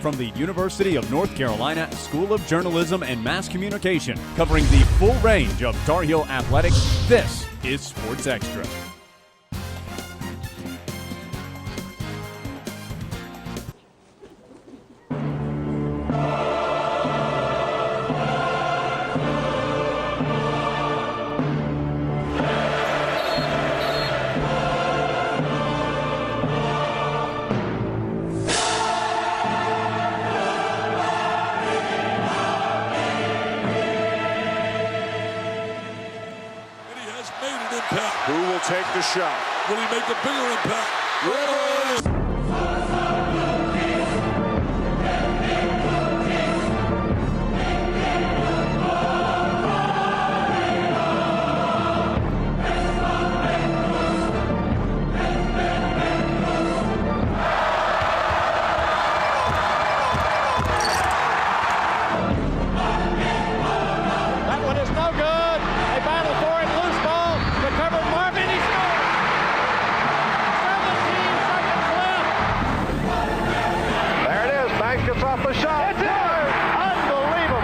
from the University of North Carolina School of Journalism and Mass Communication, covering the full range of Tar Heel athletics. This is Sports Extra. Who will take the shot? Will he make a bigger impact? That one is no good. They battle for it. Loose ball. Recovered Marvin. He scores. 17 seconds left. There it is. Banks gets off the shot. It's in. Unbelievable.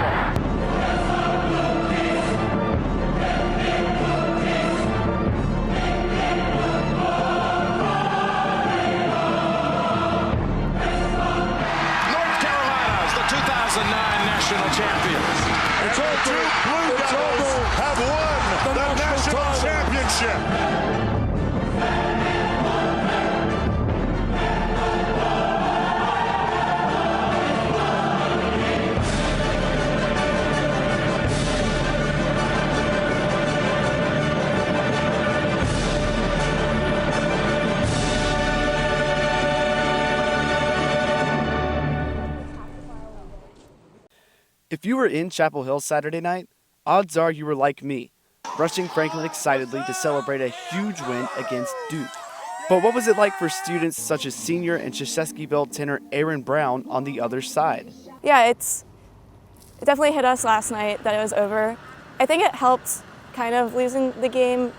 North Carolina is the 2009 national champions. It's And the two Blue Devils have won the national championship. If you were in Chapel Hill Saturday night, odds are you were like me, rushing Franklin excitedly to celebrate a huge win against Duke. But what was it like for students such as senior and Chesapeakeville tenor Aaron Brown on the other side? Yeah, it definitely hit us last night that it was over. I think it helped kind of losing the game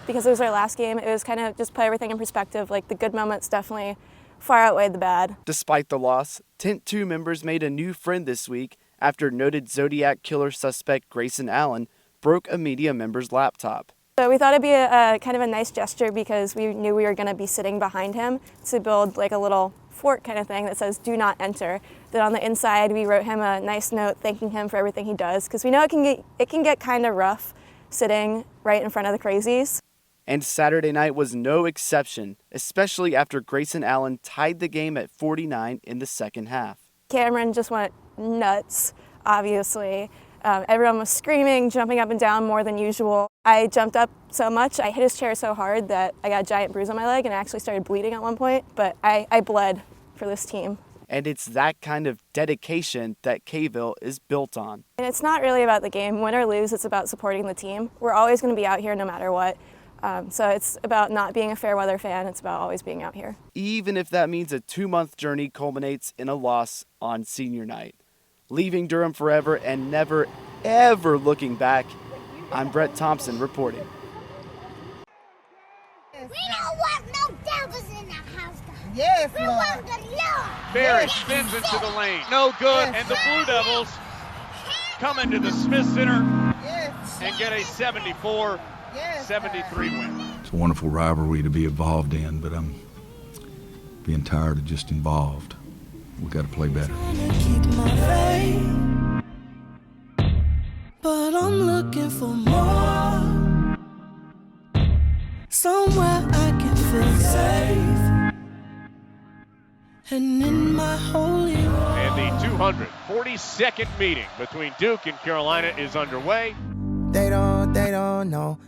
because it was our last game. It was kind of just put everything in perspective. Like the good moments definitely far outweighed the bad. Despite the loss, Tent 2 members made a new friend this week after noted Zodiac killer suspect Grayson Allen broke a media member's laptop. So we thought it'd be a kind of a nice gesture because we knew we were going to be sitting behind him to build like a little fort kind of thing that says "Do not enter." Then on the inside, we wrote him a nice note thanking him for everything he does because we know it can get kind of rough sitting right in front of the crazies. And Saturday night was no exception, especially after Grayson Allen tied the game at 49 in the second half. Cameron just went nuts, obviously. Everyone was screaming, jumping up and down more than usual. I jumped up so much, I hit his chair so hard that I got a giant bruise on my leg and I actually started bleeding at one point, but I bled for this team. And it's that kind of dedication that K-ville is built on. And it's not really about the game. Win or lose, it's about supporting the team. We're always going to be out here no matter what. So it's about not being a fair weather fan. It's about always being out here. Even if that means a 2-month journey culminates in a loss on senior night. Leaving Durham forever and never, ever looking back, I'm Brett Thompson reporting. We don't want no devils in the house. Yes, we Lord. want the Lord. Barry spins into the lane. No good. And the Blue Devils come into the Smith Center and get a 74-73 win. It's a wonderful rivalry to be involved in, but I'm being tired of just involved. We got to play better. Keep my faith, but I'm looking for more. Somewhere I can feel safe, and in my holy war. And the 242nd meeting between Duke and Carolina is underway. They don't know.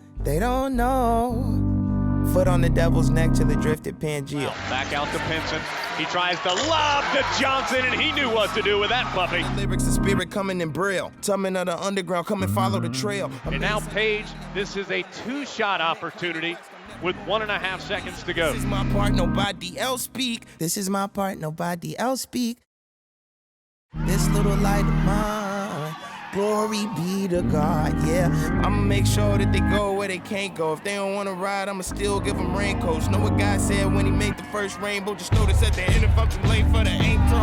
Foot on the devil's neck till it drifted Pangea. Back out to Pinson. He tries to lob to Johnson, and he knew what to do with that puppy. Lyrics and spirit coming in braille. Tubman of the underground, come and follow the trail. And now Page, this is a 2-shot opportunity with 1.5 seconds to go. This is my part, nobody else speak. This is my part, nobody else speak. This little light of mine, glory be to God, yeah. I'ma make sure that they go where they can't go. If they don't wanna ride, I'ma still give them raincoats. Know what God said when he made the first rainbow? Just notice at the end if I'm too late for the intro.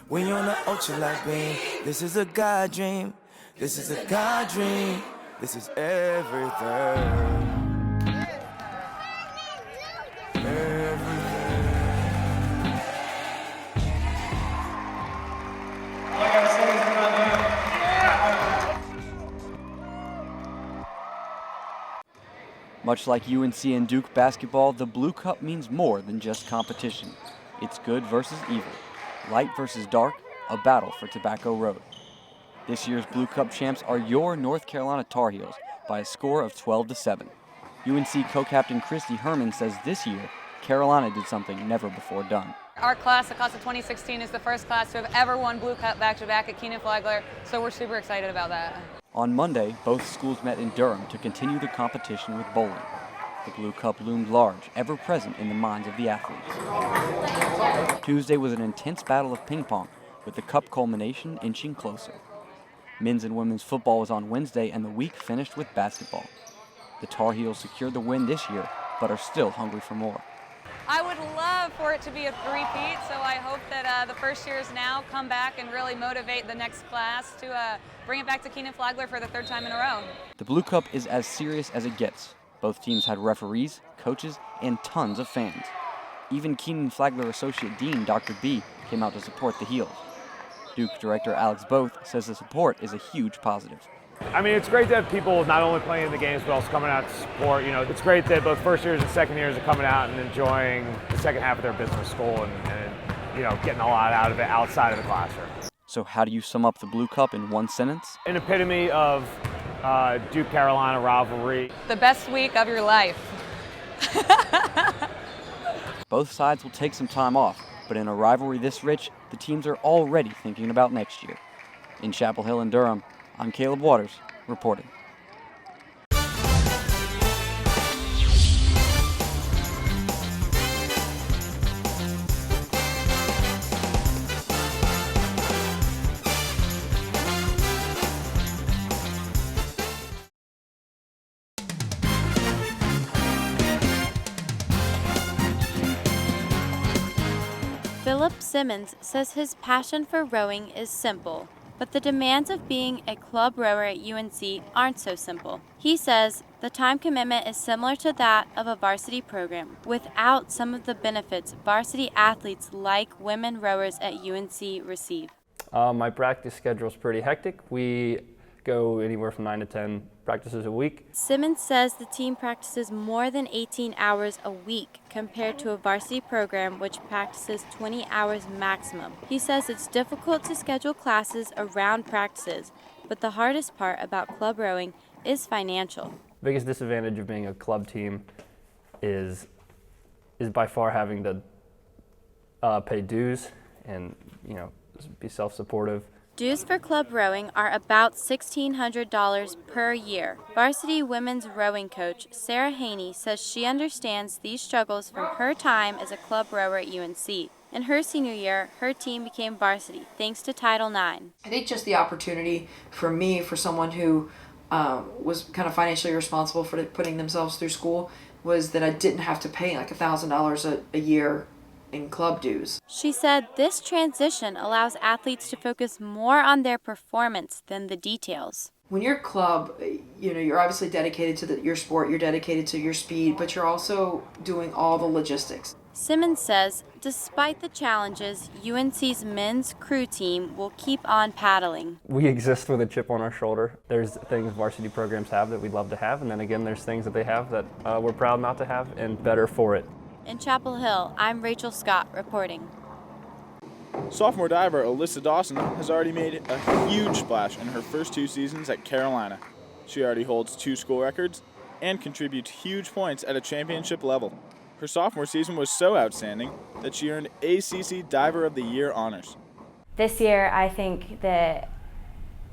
When you're on the ultralight beam, this is a God dream. This is a God dream. This is everything. Much like UNC and Duke basketball, the Blue Cup means more than just competition. It's good versus evil, light versus dark, a battle for Tobacco Road. This year's Blue Cup champs are your North Carolina Tar Heels by a score of 12-7. UNC co-captain Christy Herman says this year, Carolina did something never before done. Our class, the class of 2016, is the first class to have ever won Blue Cup back-to-back at Keenan-Flagler, so we're super excited about that. On Monday, both schools met in Durham to continue the competition with bowling. The Blue Cup loomed large, ever present in the minds of the athletes. Tuesday was an intense battle of ping pong, with the cup culmination inching closer. Men's and women's football was on Wednesday, and the week finished with basketball. The Tar Heels secured the win this year, but are still hungry for more. I would love for it to be a three-peat, so I hope that the first years now come back and really motivate the next class to bring it back to Keenan-Flagler for the third time in a row. The Blue Cup is as serious as it gets. Both teams had referees, coaches, and tons of fans. Even Keenan-Flagler Associate Dean Dr. B came out to support the Heels. Duke director Alex Both says the support is a huge positive. I mean, it's great to have people not only playing the games but also coming out to support. You know, it's great that both first years and second years are coming out and enjoying the second half of their business school and you know, getting a lot out of it outside of the classroom. So how do you sum up the Blue Cup in one sentence? An epitome of Duke-Carolina rivalry. The best week of your life. Both sides will take some time off, but in a rivalry this rich, the teams are already thinking about next year. In Chapel Hill and Durham, I'm Caleb Waters, reporting. Philip Simmons says his passion for rowing is simple, but the demands of being a club rower at UNC aren't so simple. He says the time commitment is similar to that of a varsity program, without some of the benefits varsity athletes like women rowers at UNC receive. My practice schedule is pretty hectic. We go anywhere from 9 to 10 practices a week. Simmons says the team practices more than 18 hours a week compared to a varsity program which practices 20 hours maximum. He says it's difficult to schedule classes around practices, but the hardest part about club rowing is financial. The biggest disadvantage of being a club team is by far having to pay dues and, you know, be self-supportive. Dues for club rowing are about $1,600 per year. Varsity women's rowing coach Sarah Haney says she understands these struggles from her time as a club rower at UNC. In her senior year, her team became varsity thanks to Title IX. I think just the opportunity for me, for someone who was kind of financially responsible for putting themselves through school, was that I didn't have to pay like $1,000 a year in club dues. She said this transition allows athletes to focus more on their performance than the details. When you're club, you know, you're obviously dedicated to your sport, you're dedicated to your speed, but you're also doing all the logistics. Simmons says despite the challenges, UNC's men's crew team will keep on paddling. We exist with a chip on our shoulder. There's things varsity programs have that we'd love to have, and then again there's things that they have that we're proud not to have and better for it. In Chapel Hill, I'm Rachel Scott reporting. Sophomore diver Alyssa Dawson has already made a huge splash in her first 2 seasons at Carolina. She already holds 2 school records and contributes huge points at a championship level. Her sophomore season was so outstanding that she earned ACC Diver of the Year honors. This year, I think that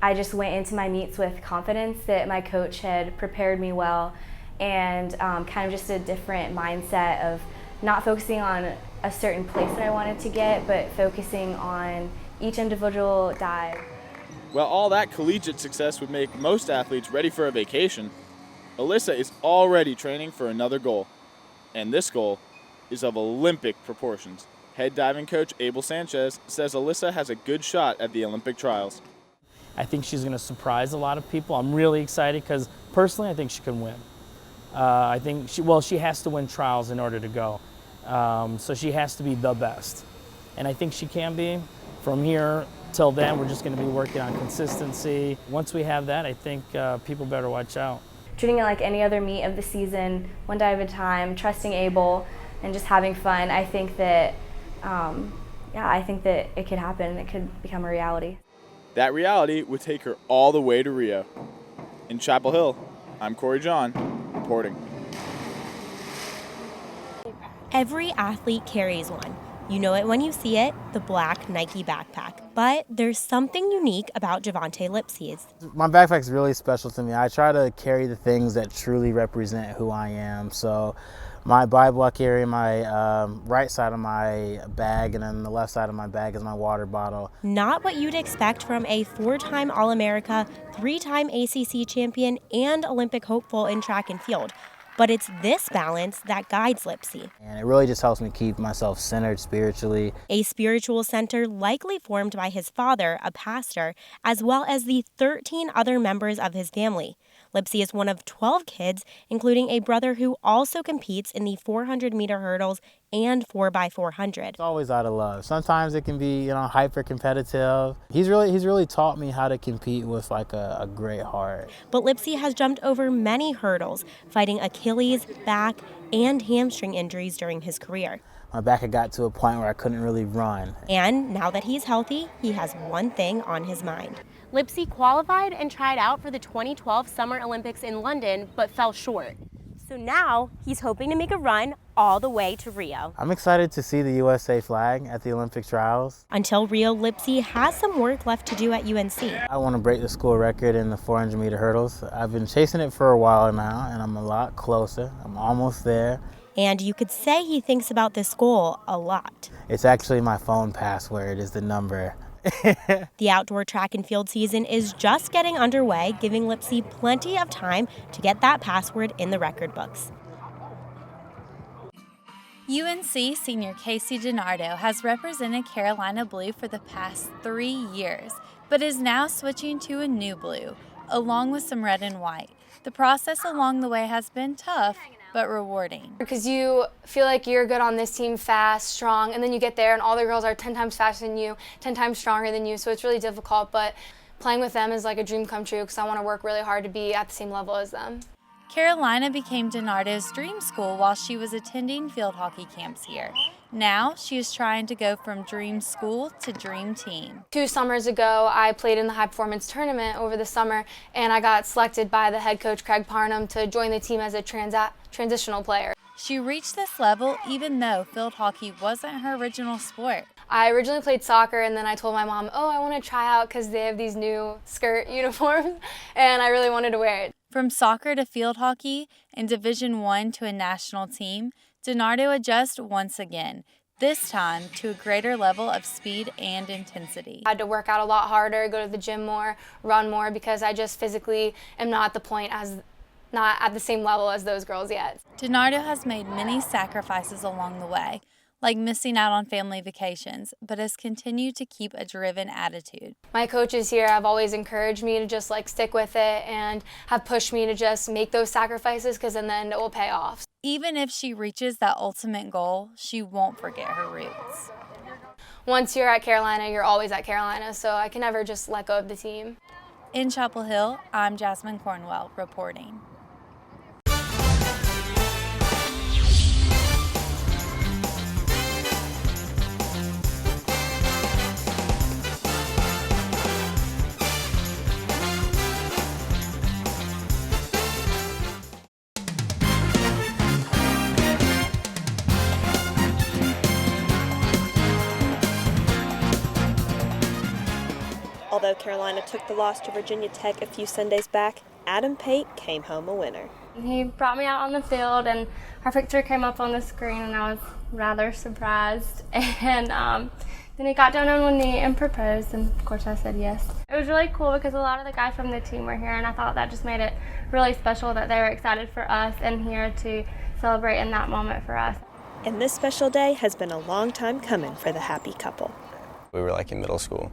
I just went into my meets with confidence that my coach had prepared me well, and kind of just a different mindset of not focusing on a certain place that I wanted to get, but focusing on each individual dive. While all that collegiate success would make most athletes ready for a vacation, Alyssa is already training for another goal. And this goal is of Olympic proportions. Head diving coach Abel Sanchez says Alyssa has a good shot at the Olympic trials. I think she's going to surprise a lot of people. I'm really excited because personally I think she can win. I think she has to win trials in order to go. So she has to be the best. And I think she can be. From here till then, we're just going to be working on consistency. Once we have that, I think people better watch out. Treating it like any other meet of the season, one dive at a time, trusting Abel, and just having fun. I think that, I think that it could happen. It could become a reality. That reality would take her all the way to Rio. In Chapel Hill, I'm Corey John, reporting. Every athlete carries one. You know it when you see it, the black Nike backpack. But there's something unique about Javonte Lipsy's. My backpack's really special to me. I try to carry the things that truly represent who I am. So my Bible, I carry my right side of my bag, and then the left side of my bag is my water bottle. Not what you'd expect from a 4-time All-America, 3-time ACC champion, and Olympic hopeful in track and field. But it's this balance that guides Lipsy. And it really just helps me keep myself centered spiritually. A spiritual center likely formed by his father, a pastor, as well as the 13 other members of his family. Lipsy is one of 12 kids, including a brother who also competes in the 400-meter hurdles and 4x400. It's always out of love. Sometimes it can be, hyper competitive. He's really taught me how to compete with like a great heart. But Lipsy has jumped over many hurdles, fighting Achilles, back, and hamstring injuries during his career. My back had got to a point where I couldn't really run. And now that he's healthy, he has one thing on his mind. Lipsy qualified and tried out for the 2012 Summer Olympics in London, but fell short. So now he's hoping to make a run all the way to Rio. I'm excited to see the USA flag at the Olympic trials. Until Rio, Lipsy has some work left to do at UNC. I want to break the school record in the 400-meter hurdles. I've been chasing it for a while now, and I'm a lot closer. I'm almost there. And you could say he thinks about this goal a lot. It's actually my phone password is the number. The outdoor track and field season is just getting underway, giving Lipsy plenty of time to get that password in the record books. UNC senior Casey DiNardo has represented Carolina Blue for the past 3 years, but is now switching to a new blue, along with some red and white. The process along the way has been tough, but rewarding. Because you feel like you're good on this team, fast, strong, and then you get there and all the girls are 10 times faster than you, 10 times stronger than you, so it's really difficult, but playing with them is like a dream come true because I want to work really hard to be at the same level as them. Carolina became DiNardo's dream school while she was attending field hockey camps here. Now she is trying to go from dream school to dream team. 2 summers ago, I played in the high performance tournament over the summer, and I got selected by the head coach Craig Parnham to join the team as a transitional player. She reached this level even though field hockey wasn't her original sport. I originally played soccer, and then I told my mom, I want to try out because they have these new skirt uniforms, and I really wanted to wear it. From soccer to field hockey and Division I to a national team, DiNardo adjusts once again, this time to a greater level of speed and intensity. I had to work out a lot harder, go to the gym more, run more, because I just physically am not at the same level as those girls yet. DiNardo has made many sacrifices along the way, like missing out on family vacations, but has continued to keep a driven attitude. My coaches here have always encouraged me to just stick with it and have pushed me to just make those sacrifices because in the end it will pay off. Even if she reaches that ultimate goal, she won't forget her roots. Once you're at Carolina, you're always at Carolina, so I can never just let go of the team. In Chapel Hill, I'm Jasmine Cornwell reporting. Although Carolina took the loss to Virginia Tech a few Sundays back, Adam Pate came home a winner. He brought me out on the field and our picture came up on the screen and I was rather surprised. And then he got down on one knee and proposed, and of course I said yes. It was really cool because a lot of the guys from the team were here, and I thought that just made it really special that they were excited for us and here to celebrate in that moment for us. And this special day has been a long time coming for the happy couple. We were like in middle school,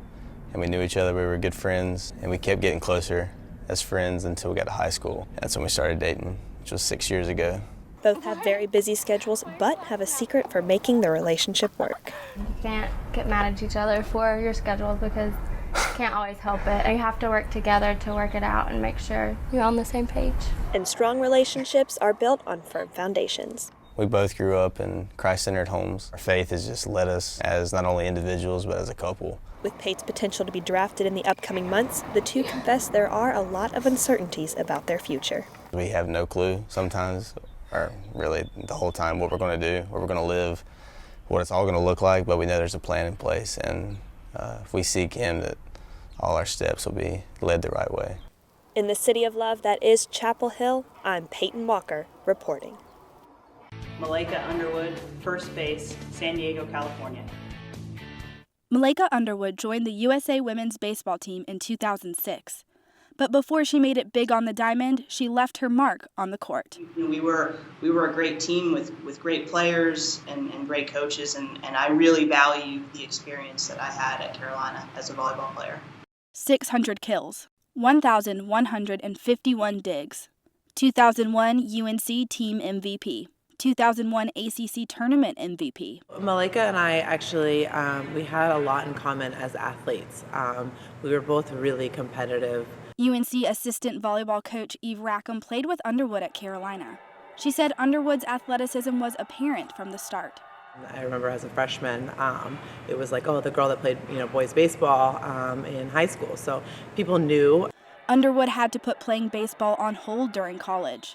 and we knew each other. We were good friends, and we kept getting closer as friends until we got to high school. That's when we started dating, which was 6 years ago. Both have very busy schedules, but have a secret for making the relationship work. You can't get mad at each other for your schedules because you can't always help it. You have to work together to work it out and make sure you're on the same page. And strong relationships are built on firm foundations. We both grew up in Christ-centered homes. Our faith has just led us as not only individuals, but as a couple. With Pate's potential to be drafted in the upcoming months, the two confess there are a lot of uncertainties about their future. We have no clue sometimes, or really the whole time, what we're going to do, where we're going to live, what it's all going to look like, but we know there's a plan in place, and if we seek Him, that all our steps will be led the right way. In the city of love that is Chapel Hill, I'm Peyton Walker reporting. Malaika Underwood, first base, San Diego, California. Malaika Underwood joined the USA Women's Baseball team in 2006. But before she made it big on the diamond, she left her mark on the court. We were a great team with great players and great coaches, and I really value the experience that I had at Carolina as a volleyball player. 600 kills, 1,151 digs, 2001 UNC Team MVP, 2001 ACC Tournament MVP. Malaika and I actually, we had a lot in common as athletes. We were both really competitive. UNC assistant volleyball coach Eve Rackham played with Underwood at Carolina. She said Underwood's athleticism was apparent from the start. I remember as a freshman, it was like, oh, the girl that played, boys baseball in high school. So people knew. Underwood had to put playing baseball on hold during college.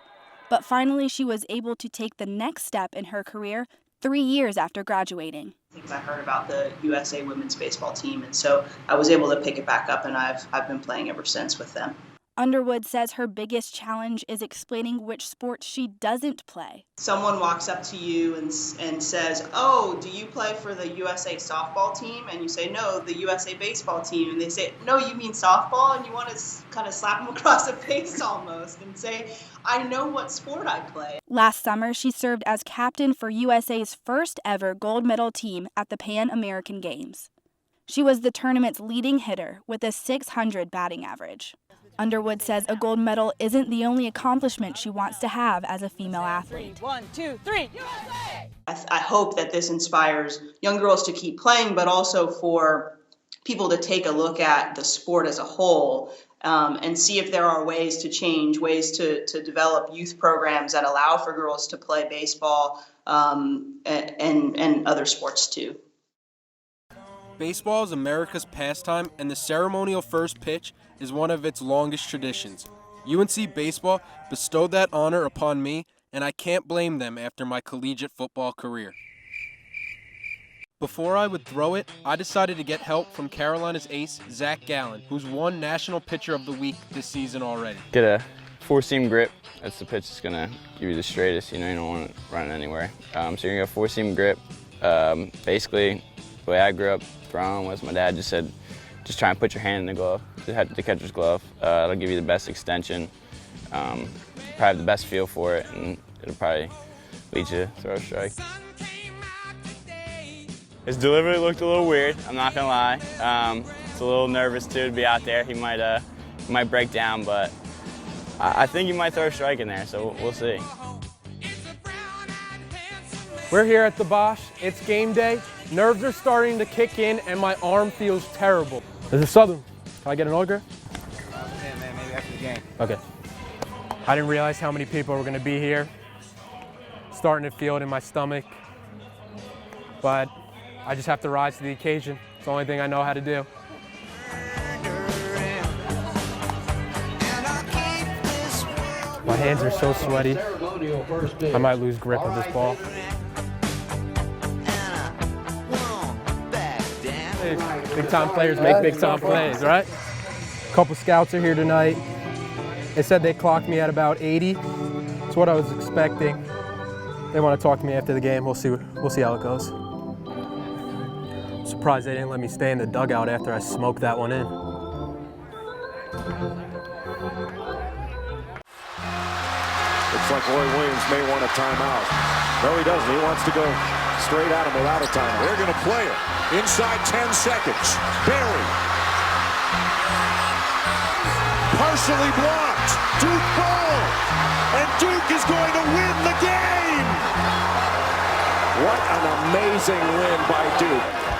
But finally, she was able to take the next step in her career 3 years after graduating. Things I heard about the USA Women's Baseball team, and so I was able to pick it back up, and I've been playing ever since with them. Underwood says her biggest challenge is explaining which sports she doesn't play. Someone walks up to you and says, oh, do you play for the USA softball team? And you say, no, the USA baseball team. And they say, no, you mean softball? And you want to kind of slap them across the face almost and say, I know what sport I play. Last summer, she served as captain for USA's first ever gold medal team at the Pan American Games. She was the tournament's leading hitter with a .600 batting average. Underwood says a gold medal isn't the only accomplishment she wants to have as a female athlete. 1, 2, 3, USA! I hope that this inspires young girls to keep playing, but also for people to take a look at the sport as a whole and see if there are ways to change, ways to develop youth programs that allow for girls to play baseball and other sports too. Baseball is America's pastime, and the ceremonial first pitch is one of its longest traditions. UNC Baseball bestowed that honor upon me, and I can't blame them after my collegiate football career. Before I would throw it, I decided to get help from Carolina's ace, Zach Gallen, who's won National Pitcher of the Week this season already. Get a four-seam grip. That's the pitch that's going to give you the straightest. You don't want it running anywhere. So you're going to go four-seam grip. Basically, the way I grew up throwing was my dad just said, just try and put your hand in the glove, the catcher's glove. It'll give you the best extension, probably have the best feel for it, and it'll probably lead you to throw a strike. His delivery looked a little weird, I'm not gonna lie. It's a little nervous too to be out there. He might break down, but I think he might throw a strike in there, so we'll see. We're here at the Bosch. It's game day. Nerves are starting to kick in, and my arm feels terrible. This is Southern. Can I get an autograph? Man, maybe after the game. Okay. I didn't realize how many people were going to be here. Starting to feel it in my stomach. But I just have to rise to the occasion. It's the only thing I know how to do. My hands are so sweaty. I might lose grip of this ball. Big time players make big time plays, right? A couple scouts are here tonight. They said they clocked me at about 80. It's what I was expecting. They want to talk to me after the game. We'll see how it goes. I'm surprised they didn't let me stay in the dugout after I smoked that one in. It's Looks like Roy Williams may want a timeout. No, he doesn't. He wants to go straight at him without a timeout. They're going to play it. Inside 10 seconds. Barry. Partially blocked. Duke ball. And Duke is going to win the game. What an amazing win by Duke.